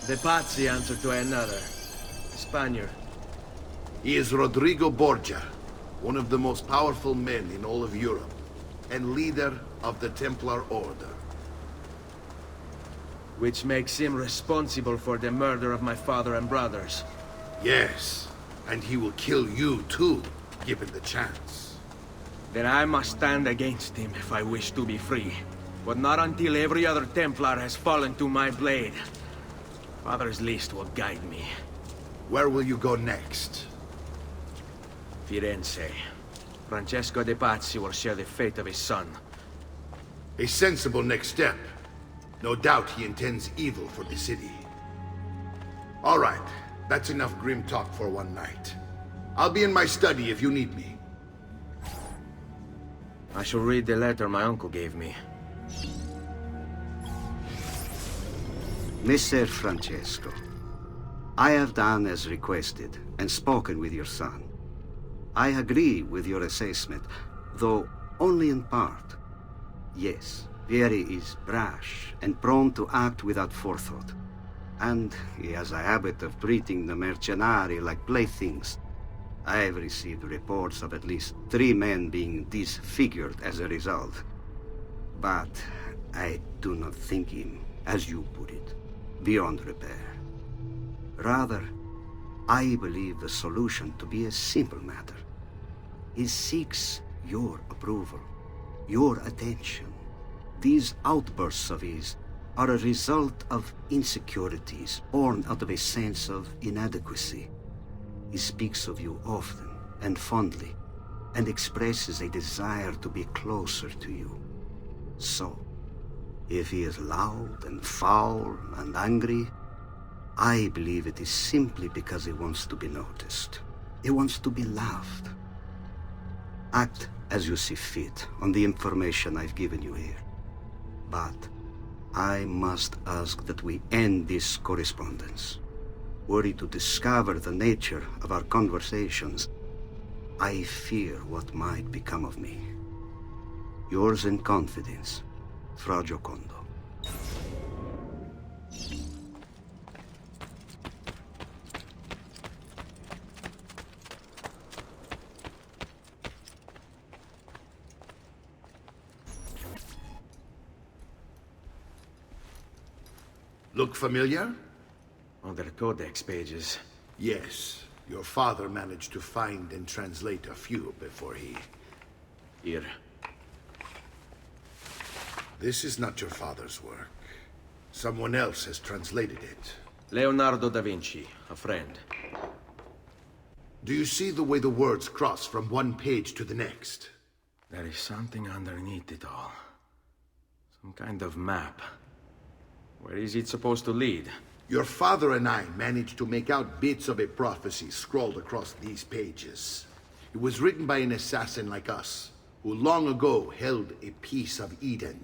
The Pazzi answer to another. A Spaniard. He is Rodrigo Borgia, one of the most powerful men in all of Europe, and leader of the Templar Order. Which makes him responsible for the murder of my father and brothers. Yes, and he will kill you too, given the chance. Then I must stand against him if I wish to be free. But not until every other Templar has fallen to my blade. Father's list will guide me. Where will you go next? Firenze. Francesco de Pazzi will share the fate of his son. A sensible next step. No doubt he intends evil for the city. All right, that's enough grim talk for one night. I'll be in my study if you need me. I shall read the letter my uncle gave me. Messer Francesco, I have done as requested and spoken with your son. I agree with your assessment, though only in part. Yes, Vieri is brash and prone to act without forethought. And he has a habit of treating the mercenari like playthings. I have received reports of at least 3 men being disfigured as a result. But I do not think him, as you put it, beyond repair. Rather, I believe the solution to be a simple matter. He seeks your approval, your attention. These outbursts of his are a result of insecurities born out of a sense of inadequacy. He speaks of you often and fondly, and expresses a desire to be closer to you. So, if he is loud and foul and angry, I believe it is simply because he wants to be noticed. He wants to be loved. Act as you see fit on the information I've given you here. But I must ask that we end this correspondence. Were he to discover the nature of our conversations, I fear what might become of me. Yours in confidence, Fra Giocondo. Look familiar? Other codex pages. Yes. Your father managed to find and translate a few before he... Here. This is not your father's work. Someone else has translated it. Leonardo da Vinci, a friend. Do you see the way the words cross from one page to the next? There is something underneath it all. Some kind of map. Where is it supposed to lead? Your father and I managed to make out bits of a prophecy scrawled across these pages. It was written by an assassin like us, who long ago held a piece of Eden.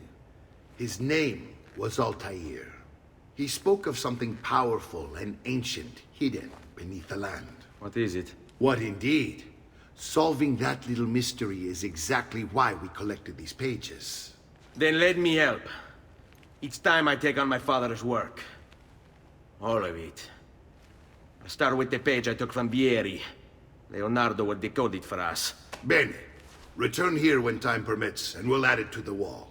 His name was Altair. He spoke of something powerful and ancient hidden beneath the land. What is it? What indeed? Solving that little mystery is exactly why we collected these pages. Then let me help. It's time I take on my father's work. All of it. I'll start with the page I took from Vieri. Leonardo will decode it for us. Bene. Return here when time permits, and we'll add it to the wall.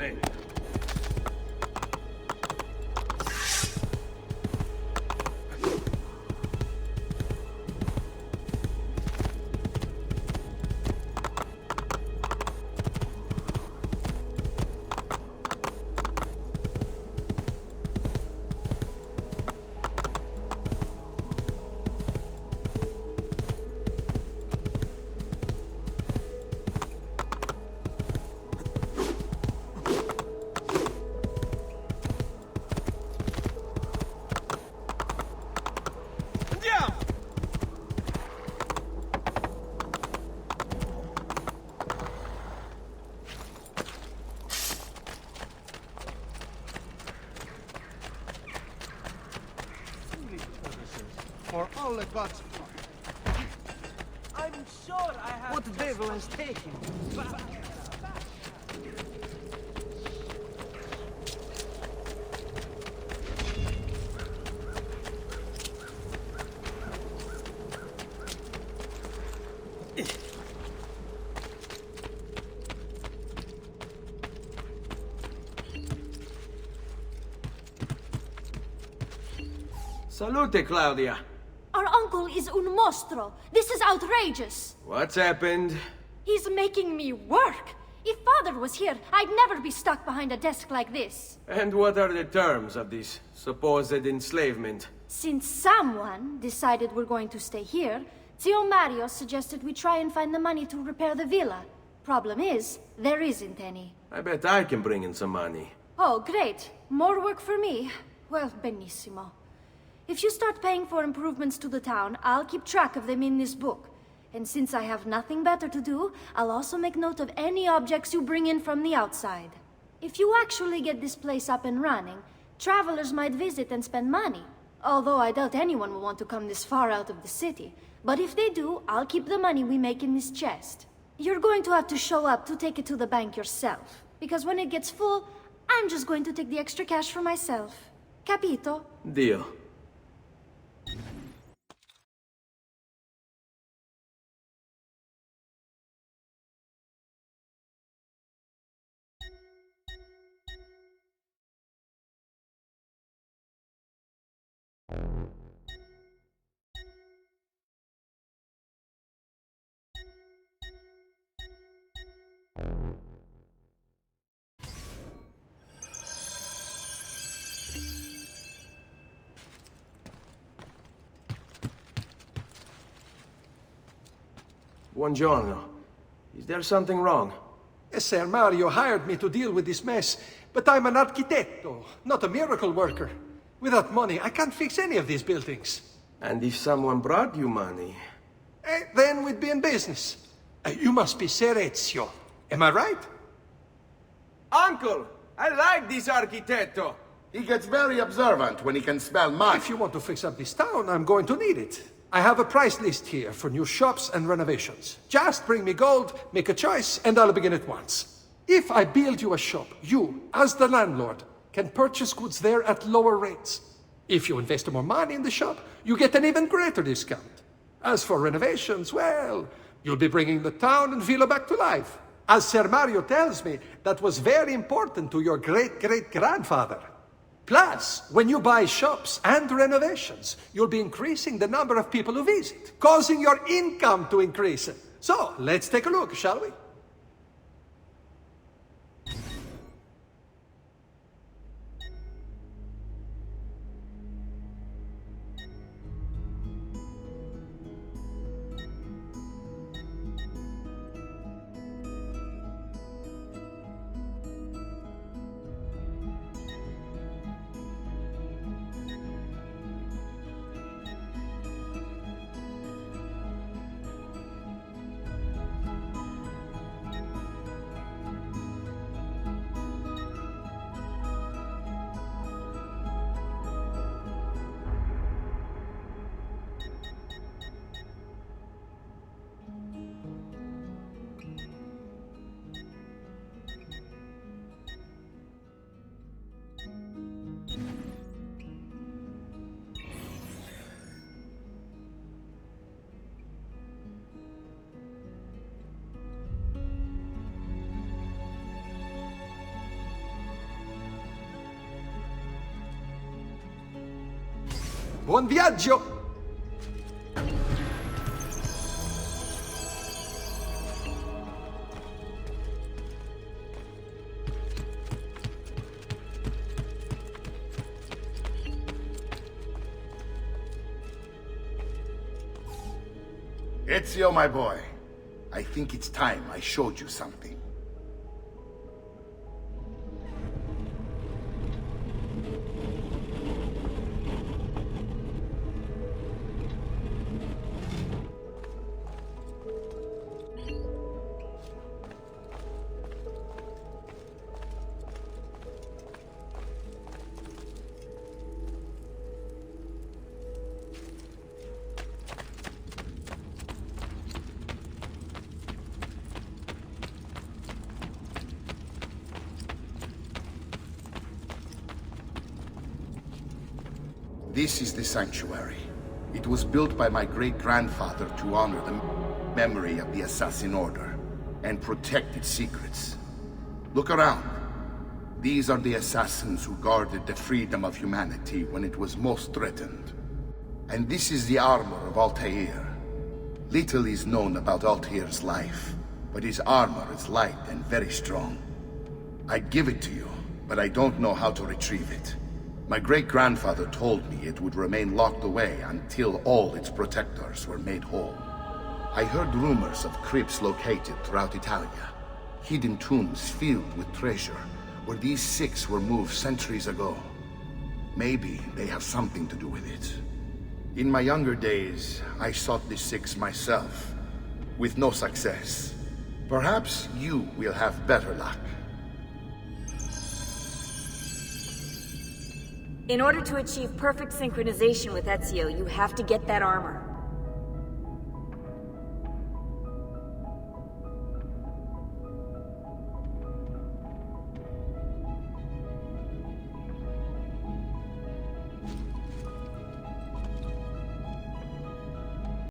Venga. For all the gods. I'm sure I have. What devil has taken? Salute, Claudia. Our uncle is un mostro. This is outrageous. What's happened? He's making me work. If father was here, I'd never be stuck behind a desk like this. And what are the terms of this supposed enslavement? Since someone decided we're going to stay here, Zio Mario suggested we try and find the money to repair the villa. Problem is, there isn't any. I bet I can bring in some money. Oh, great. More work for me. Well, benissimo. If you start paying for improvements to the town, I'll keep track of them in this book. And since I have nothing better to do, I'll also make note of any objects you bring in from the outside. If you actually get this place up and running, travelers might visit and spend money. Although I doubt anyone will want to come this far out of the city. But if they do, I'll keep the money we make in this chest. You're going to have to show up to take it to the bank yourself. Because when it gets full, I'm just going to take the extra cash for myself. Capito? Deal. Buongiorno. Is there something wrong? Ser Mario hired me to deal with this mess, but I'm an architetto, not a miracle worker. Without money, I can't fix any of these buildings. And if someone brought you money? Then we'd be in business. You must be Ser Ezio. Am I right? Uncle! I like this architetto! He gets very observant when he can smell mud. If you want to fix up this town, I'm going to need it. I have a price list here for new shops and renovations. Just bring me gold, make a choice, and I'll begin at once. If I build you a shop, you, as the landlord, can purchase goods there at lower rates. If you invest more money in the shop, you get an even greater discount. As for renovations, well, you'll be bringing the town and villa back to life. As Ser Mario tells me, that was very important to your great-great-grandfather. Plus, when you buy shops and renovations, you'll be increasing the number of people who visit, causing your income to increase. So, let's take a look, shall we? Buon viaggio! Ezio, my boy, I think it's time I showed you something. This is the sanctuary. It was built by my great-grandfather to honor the memory of the Assassin Order and protect its secrets. Look around. These are the assassins who guarded the freedom of humanity when it was most threatened. And this is the armor of Altair. Little is known about Altair's life, but his armor is light and very strong. I'd give it to you, but I don't know how to retrieve it. My great-grandfather told me it would remain locked away until all its protectors were made whole. I heard rumors of crypts located throughout Italia, hidden tombs filled with treasure, where these six were moved centuries ago. Maybe they have something to do with it. In my younger days, I sought the six myself, with no success. Perhaps you will have better luck. In order to achieve perfect synchronization with Ezio, you have to get that armor.